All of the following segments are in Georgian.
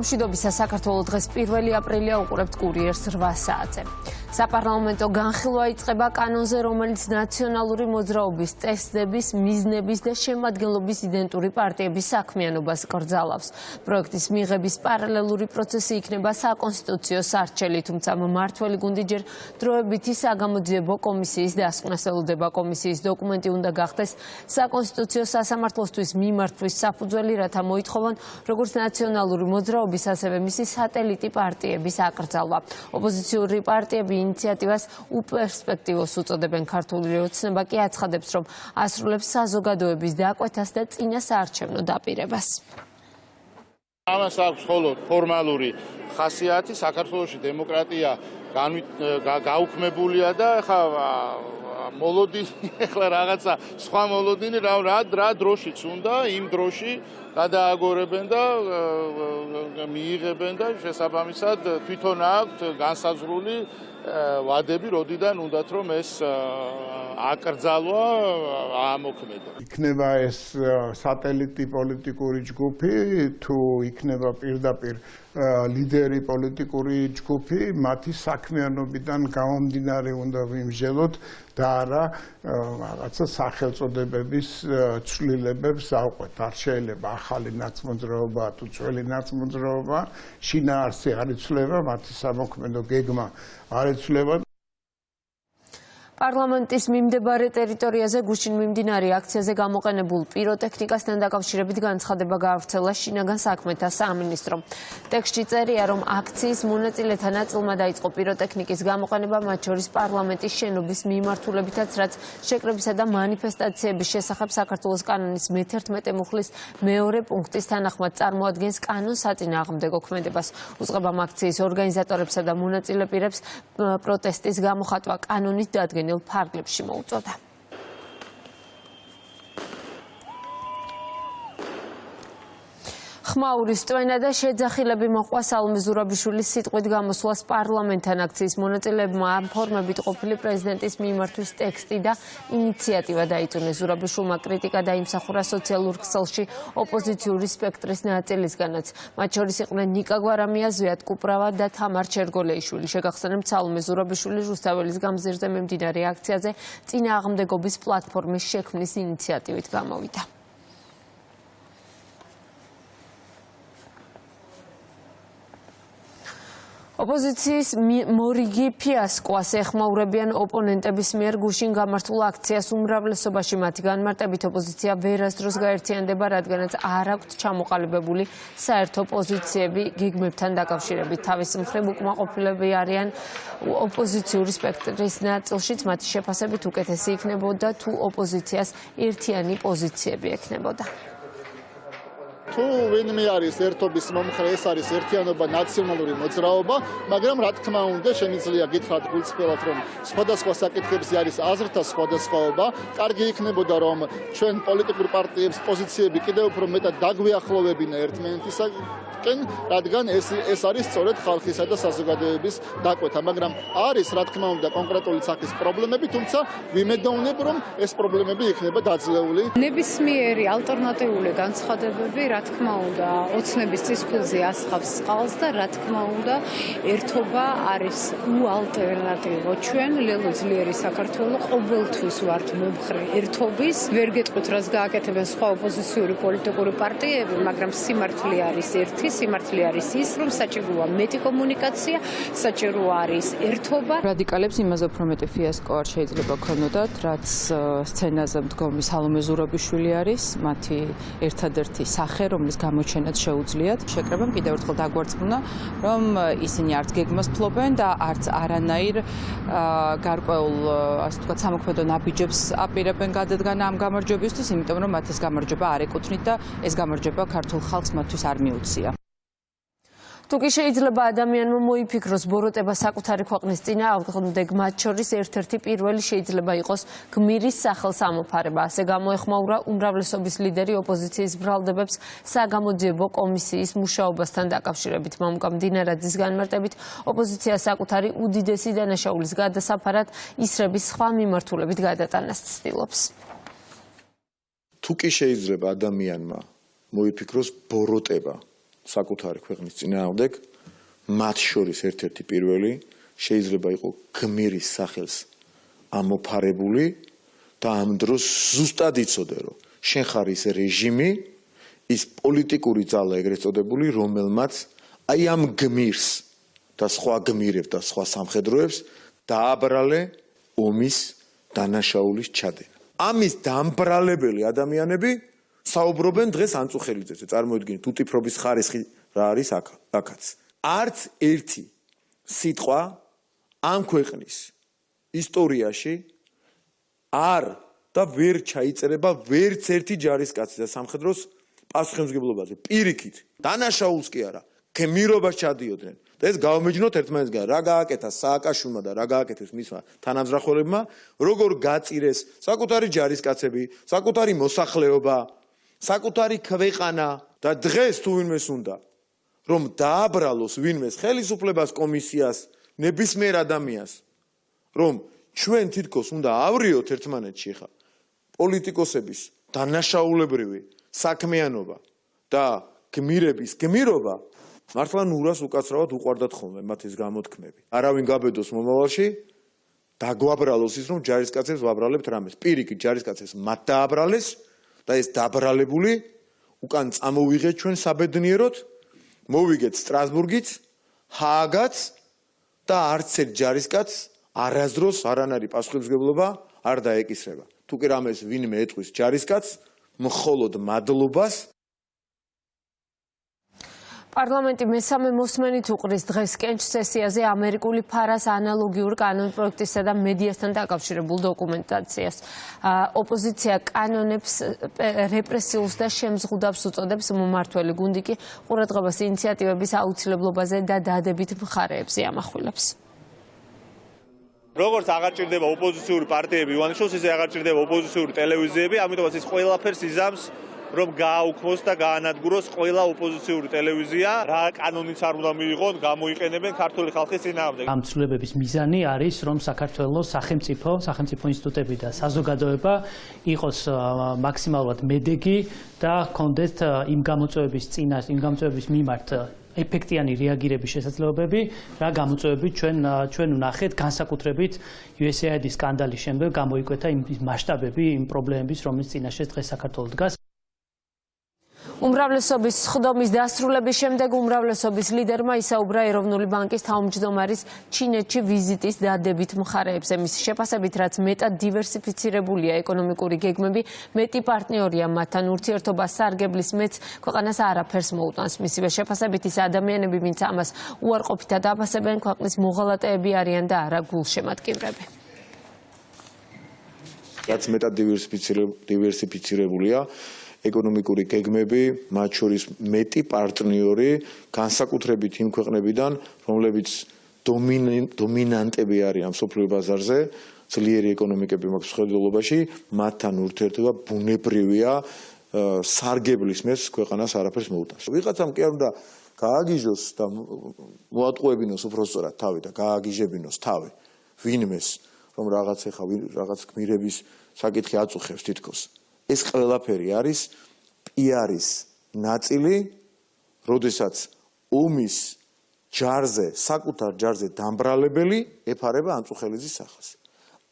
მშვიდობისა საქართველოს დღეს 1 აპრილია უყურებთ კურიერს 8 საათზე. საპარლამენტო განხილვა იწყება კანონზე, რომელიც ნაციონალური მოძრაობის ტესტების, მიზნების და შემადგენლობის იდენტური პარტიების საქმიანობას კრძალავს. პროექტის მიღების პარალელური პროცესი იქნება საკონსტიტუციო სარჩელი, თუმცა მმართველი გუნდი ჯერ დროებითი საგამოძიებო კომისიის დასკვნას ელოდება. კომისიის დოკუმენტი უნდა გახდეს საკონსტიტუციო სასამართლოსთვის მიმართვის საფუძველი, რათა მოითხოვონ როგორც ნაციონალური მოძრაობის, ასევე მისი სატელიტი პარტიების აკრძალვა. ოპოზიციური პარტიები ინიციატივას უპერსპექტივოს უწოდებენ. ქართული ოცნება კი აცხადებს, რომ ასრულებს საზოგადოების დაკვეთას და წინა საარჩევნო დაპირებას. ამას აქვს მხოლოდ ფორმალური ხასიათი. საქართველოში დემოკრატია გაუქმებულია და მოლოდინი ახლა რაღაცა სხვა მოლოდინი რა დროშიც უნდა იმ დროში გადააგორებენ და მიიღებენ და შესაბამისად თვითონ აქვთ განსაზღვრული ვადები, როდიდან უნდათ რომ ეს აკრძალვა ამოქმედა. იქნება ეს სატელიტი პოლიტიკური ჯგუფი, თუ იქნება პირდაპირ ლიდერი პოლიტიკური ჯგუფი, მათი საქმიანობიდან გამომდინარე უნდა ვიმსჯელოთ და არა რაღაცა სახელწოდებების ცვლილებებს ავყვეთ. არ შეიძლება ახალი ნაცმოძრაობა თუ ძველი ნაცმოძრაობა, შინაარსი არ იცვლება, მათი სამოქმედო გეგმა არ იცვლება. პარლამენტის მიმდებარე ტერიტორიაზე გუშინ მიმდინარე აქციაზე გამოყენებულ პიროტექნიკასთან დაკავშირებით განცხადება გაავრცელა შინაგან საქმეთა სამინისტრომ. ტექსტში წერია, რომ აქციის მონაწილეთა ნაწილმა დაიწყო პიროტექნიკის გამოყენება, მათ შორის პარლამენტის შენობის მიმართულებითაც, რაც შეკრებისა და მანიფესტაციების შესახებ საქართველოს კანონის მე-11 მუხლის მეორე პუნქტის თანახმად წარმოადგენს კანონ-საწინააღმდეგო ქმედებას. უწყებამ აქციის ორგანიზატორებსა და მონაწილე პირებს პროტესტის გამოხატვა კანონით დადგენილ ფარგლებში მოუწოდა. ხმაურის ტვენა და შეძახილები მოყვა სალომე ზურაბიშვილის სიტყვით გამოსვლას პარლამენტთან. აქციის მონაწილეებმა ამ ფორმებით ყოფილი პრეზიდენტის მიმართვის ტექსტი და ინიციატივა დაიწუნეს. ზურაბიშვილმა კრიტიკა დაიმსახურა სოციალურ ქსელში ოპოზიციური სპექტრის ნაწილისგანაც. მათ შორის იყვნენ ნიკა გვარამია, ზვიად კუპრავა და თამარ ჩერგოლეიშვილი. შეგახსენებთ, სალომე ზურაბიშვილი რუსთაველის გამზირზე მიმდინარე აქციაზე წინააღმდეგობის პლატფორმის შექმნის ინიციატივით გამოვიდა. ოპოზიციის მორიგი ფიასკოას ეხმაურებიან ოპონენტების მიერ გუშინ გამართულ აქციას უმრავლესობაში მათი განმარტებით ოპოზიცია ვერასდროს გაერთიანდება, რადგანაც არ აქვთ ჩამოყალიბებული საერთო პოზიციები გეგმებთან დაკავშირებით. თავის მხრივ უკმაყოფილები არიან ოპოზიციური სპექტრის ნაწილშიც, მათი შეფასებით უკეთესი იქნებოდა თუ ოპოზიციას ერთიანი პოზიციები ექნებოდა. თუ ვინმე არის ერთობის მომხრე, ეს არის ერთიანობა, ნაციონალური მოძრაობა, მაგრამ რა თქმა უნდა შემიძლია გითხრათ გულწრფელად, რომ სხვადასხვა საკითხებზე არის აზრთა სხვადასხვაობა. კარგი იქნებოდა, რომ ჩვენ პოლიტიკურ პარტიებს პოზიციები კიდევ უფრო მეტად დაგვიახლოვებინა ერთმანეთისაკენ, რადგან ეს არის სწორედ ხალხისა და საზოგადოების დაკვეთა, მაგრამ არის რა თქმა უნდა კონკრეტული სახის პრობლემები, თუმცა ვიმედოვნებ, რომ ეს პრობლემები იქნება დაძლეული. ნებისმიერი ალტერნატიული განცხადებები რა თქმა უნდა ოცნების წისქვილზე ასხავს წყალს და რა თქმა უნდა ერთობა არის უალტერნატივო. ჩვენ ლელო ძლიერი საქართველო ყოველთვის ვართ მომხრე ერთობის. ვერ გეტყვით რას გააკეთებენ სხვა ოპოზიციური პოლიტიკური პარტიები, მაგრამ სიმართლე არის ერთი, სიმართლე არის ის, რომ საჭიროა მეტი კომუნიკაცია, საჭირო არის ერთობა. რადიკალებს იმაზე უფრო მეტი ფიასკო არ შეიძლება ქონოდათ, რაც სცენაზე მდგომი სალომე ზურაბიშვილი არის, მათი ერთადერთი სახე, რომლის გამოჩენაც შეუძლიათ. შეკრებამ კიდევ ერთხელ დაგვარწმუნა, რომ ისინი არც გეგმას ფლობენ და არც არანაირ გარკვეულ, ასე ვთქვათ, სამოქმედო ნაბიჯებს აპირებენ გადადგანა ამ გამარჯვებისთვის, იმიტომ რომ მათ ეს გამარჯვება არ ეკუთვნით და ეს გამარჯვება ქართულ ხალხს მათთვის არ მიუცია. თუკი შეიძლება ადამიანმა მოიფიქროს ბოროტება საკუთარი ქვეყნის წინააღმდეგ, მათ შორის ერთ-ერთი პირველი შეიძლება იყოს გმირის სახელს ამოფარება. ასე გამოეხმაურა უმრავლესობის ლიდერი ოპოზიციის ბრალდებებს საგამოძიებო კომისიის მუშაობასთან დაკავშირებით. მამუკა მდინარაძის განმარტებით, ოპოზიცია საკუთარი უდიდესი დანაშაულის გადასაფარად ისრების სხვა მიმართულებით გადატანას ცდილობს. თუკი შეიძლება ადამიანმა მოიფიქროს ბოროტება საკუთარი ქვეყნის წინააღმდეგ, მათ შორის ერთ-ერთი პირველი შეიძლება იყოს გმირის სახელს ამოფარებული და ამ დროს ზუსტად იცოდე, რომ შენ ხარ ის რეჟიმი, ის პოლიტიკური ძალა ეგრეთ წოდებული, რომელმაც აი ამ გმირს და სხვა გმირებს და სხვა სამხედროებს დააბრალე ომის დანაშაულის ჩადენა. ამის დამბრალებელი ადამიანები საუბრობენ დღეს ანწუხელიძეზე. წარმოიდგინეთ უტიფრობის ხარისხი რა არის აქაც. არც ერთი სიტყვა ამ ქვეყნის ისტორიაში არ და ვერ ჩაიწერება ვერც ერთი ჯარისკაცი და სამხედროს პასუხისმგებლობაზე. პირიქით, დანაშაულს კი არა, გმირობას ჩადიოდნენ. და ეს გავმეჯნოთ ერთმანეთსგან, რა გააკეთა სააკაშვილმა და რა გააკეთეს მისმა თანამზრახველებმა, როგორ გაწირეს საკუთარი ჯარისკაცები, საკუთარი მოსახლეობა, საკუთარი ქვეყანა და დღეს თუ ვინმეს უნდა რომ დააბრალოს ვინმეს ხელისუფლებას კომისიას, ნებისმიერ ადამიანს, რომ ჩვენ თითქოს უნდა ავრიოთ ერთმანეთში ხა პოლიტიკოსების დანაშაულებრივი საქმიანობა და გმირების გმირობა მართლა ნურას უკაცრავად უყვარდათ ხოლმე მათ ეს გამოთქმები. არავინ გაბედოს მომავალში დაგვაბრალოს ის რომ ჯარისკაცებს ვაბრალებთ რამეს. პირიქით ჯარისკაცებს მათ დააბრალეს და ეს დაბრალებული უკან წამოვიღეთ ჩვენ საბედნიეროდ, მოვიგეთ სტრასბურგიც, ჰააგაც და არც ერთ ჯარისკაცს არასდროს არანაირი პასუხისმგებლობა არ დაეკისრება. თუ კი რამეს ვინმე ეტყვის ჯარისკაცს, მხოლოდ მადლობას პარლამენტი მესამე მოსმენით უყრის დღეს კენჭ სესიაზე ამერიკული ფარას ანალოგიურ კანონპროექტისა და მედიასთან დაკავშირებულ დოკუმენტაციას. ოპოზიცია კანონებს რეპრესიულს და შემზღუდავს უწოდებს, მომმართველი გუნდი კი ყურადღებას ინიციატივების აუცილებლობაზე და დადებით მხარეებს იამახვილებს. როგორც აღარ ჭირდება ოპოზიციური პარტიები ივანიშვილს, ისე აღარ ჭირდება ოპოზიციური ტელევიზიები, ამიტომაც ის ყველაფერს იზამს რომ გააუქმოს და გაანადგუროს ყველა ოპოზიციური ტელევიზია, რა კანონიც არ უნდა მიიღონ, გამოიყენებენ ქართული ხალხის წინააღმდეგ. ამ ცვლილებების მიზანი არის, რომ საქართველოს სახელმწიფო ინსტიტუტები და საზოგადოება იყოს მაქსიმალურად მედეგი და ჰქონდეთ იმ გამოწვევების მიმართ ეფექტიანი რეაგირების შესაძლებლობები, რა გამოწვევებით ჩვენ ვნახეთ, განსაკუთრებით USAID-ის სკანდალის შემდეგ გამოიკვეთა იმ მასშტაბები, იმ პრობლემების, რომლის წინაშე დღეს საქართველო დგას. უმრავლესობის სხდომის დასრულების შემდეგ უმრავლესობის ლიდერმა ისაუბრა ეროვნული ბანკის თავმჯდომარის ჩინეთში ვიზიტის დადებით მხარეებზე. მისი შეფასებით, რაც მეტად დივერსიფიცირებულია ეკონომიკური გეგმები, მეტი პარტნიორია მათთან ურთიერთობა სარგებლის მეც ქვეყანას არაფერს მოუტანს. მისივე შეფასებით, ის ადამიანები, ვინც ამას უარყოფითად აფასებენ, ქვეყნის მოღალატეები არიან და არა გულშემატკივრები. რაც მეტად დივერსიფიცირებულია ეკონომიკური გეგმები, მათ შორის მეტი პარტნიორი, განსაკუთრებით იმ ქვეყნებიდან, რომლებიც დომინანტები არიან მსოფლიო ბაზარზე, ძლიერი ეკონომიკები მაქვს ხელდელობაში, მათთან ურთიერთობა ბუნებრივია, სარგებლის მეც ქვეყანას არაფერს მოუტანს. ვიღაცამ კი არ უნდა გააგიჟოს და მოატყუებინოს უბრალოდ თავი და გააგიჟებინოს თავი ვინმეს, რომ რაღაც გმირების საკითხი აწუხებს თითქოს. ეს ყველაფერი არის პიარის ნაწილი, როდესაც ომის ჯარზე, საკუთარ ჯარზე დამბრალებელი ეფარება ანწუხელიძის სახეს.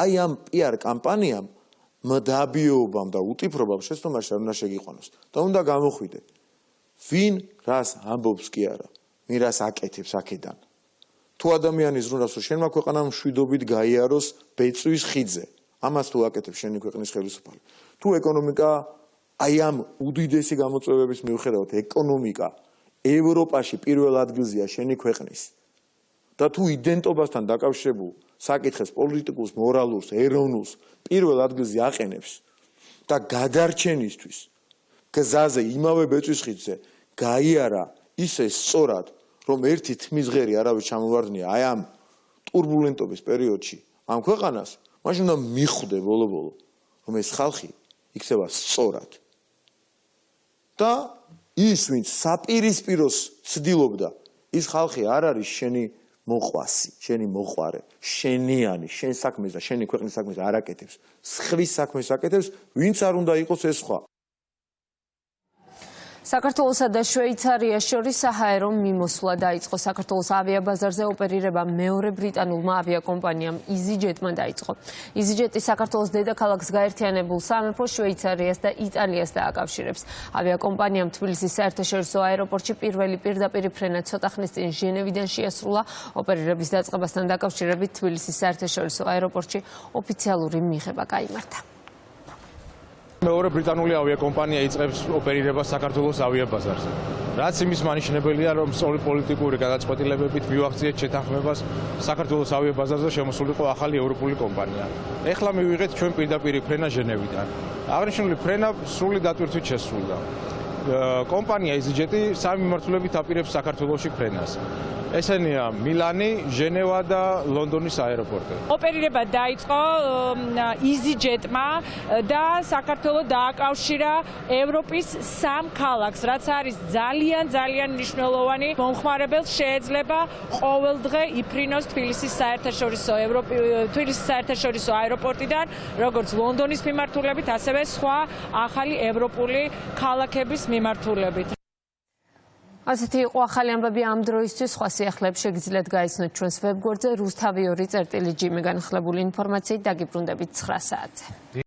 აი ამ პიარ კამპანიამ მდაბიობამ და უტიფრობამ შეცდომაში არ უნდა შეგიყვანოს. და უნდა გამოხვიდე, ვინ რას ამბობს კი არა, ვინ რას აკეთებს აქედან. თუ ადამიანის ზრუნავს, რომ შენმა ქვეყანამ მშვიდობით გაიაროს ბეწვის ხიდზე, ამას თუ აკეთებს შენი ქვეყნის ხელისუფალი. თუ ეკონომიკა აი ამ უდიდესი გამოწვევების მიუხედავად ეკონომიკა ევროპაში პირველ ადგილზეა შენი ქვეყნის და თუ იდენტობასთან დაკავშირებულ საკითხებს პოლიტიკურს, მორალურს, ეროვნულს პირველ ადგილზე აყენებს და გადარჩენისთვის გზაზე იმავე ბეწვის ხიდზე გაიარა ისე სწორად, რომ ერთი თმისღერი არავის ჩამოვარდნია აი ამ ტურბულენტობის პერიოდში ამ ქვეყანას, მაშინ უნდა მიხვდე ბოლო-ბოლო, რომ ეს ხალხი იქცევა სწორად. და ის, ვინც საპირისპიროს ცდილობდა, ის ხალხი არ არის შენი მოყვასი, შენი მოყვარე, შენიანი, შენ საქმეს და შენი ქვეყნის საქმეს არ აკეთებს. სხვის საქმეს აკეთებს, ვინც არ უნდა იყოს ეს სხვა. საქართველოსა და შვეიცარიას შორის საჰაერო მიმოსვლა დაიწყო. საქართველოს ავიაბაზარზე ოპერირება მეორე ბრიტანულმა ავიაკომპანიამ EasyJet-მა დაიწყო. EasyJet-ი საქართველოს დედაქალაქს გაერთიანებულ სამეფოს, შვეიცარიას და იტალიას დააკავშირებს. ავიაკომპანიამ თბილისის საერთაშორისო აეროპორტში პირველი პირდაპირი ფრენა ცოტა ხნის წინ ჟენევიდან შეასრულა. ოპერირების დაწყებასთან დაკავშირებით თბილისის საერთაშორისო აეროპორტში ოფიციალური მიღება გაიმართა. მეორე ბრიტანული ავიაკომპანია იწყებს ოპერირებას საქართველოს ავიაბაზარზე. რაც იმის მანიშნებელია, რომ სწორი პოლიტიკური გადაწყვეტილებებით მივახციეთ შეთანხმებას საქართველოს ავიაბაზარზე შემოსულიყო ახალი ევროპული კომპანია. ეხლა მივიღეთ ჩვენ პირდაპირი ფრენა ჟენევიდან. აღნიშნული ფრენა სრული დატვირთვით შესრულდა. კომპანია EasyJet-ი სამი მიმართულებით აპირებს საქართველოში ფრენას. ესენია მილანი, ჟენევა და ლონდონის აეროპორტი. ოპერირება დაიწყო EasyJet-მა და საქართველოს დააკავშირა ევროპის სამ ქალაქს, რაც არის ძალიან მნიშვნელოვანი. მომხმარებელს შეეძლება ყოველდღე იფრინოს თბილისის საერთაშორისო აეროპორტიდან, როგორც ლონდონის მიმართულებით, ასევე სხვა ახალი ევროპული ქალაქების მიმართულებით. ასეთი იყო ახალი ამბები ამ დროისთვის. სხვა სიახლეებს შეგიძლიათ გაიცნოთ ჩვენს ვებგვერდზე rustavi2.gr-ი განხილებული ინფორმაციით. დაგიბრუნდებით 9 საათზე.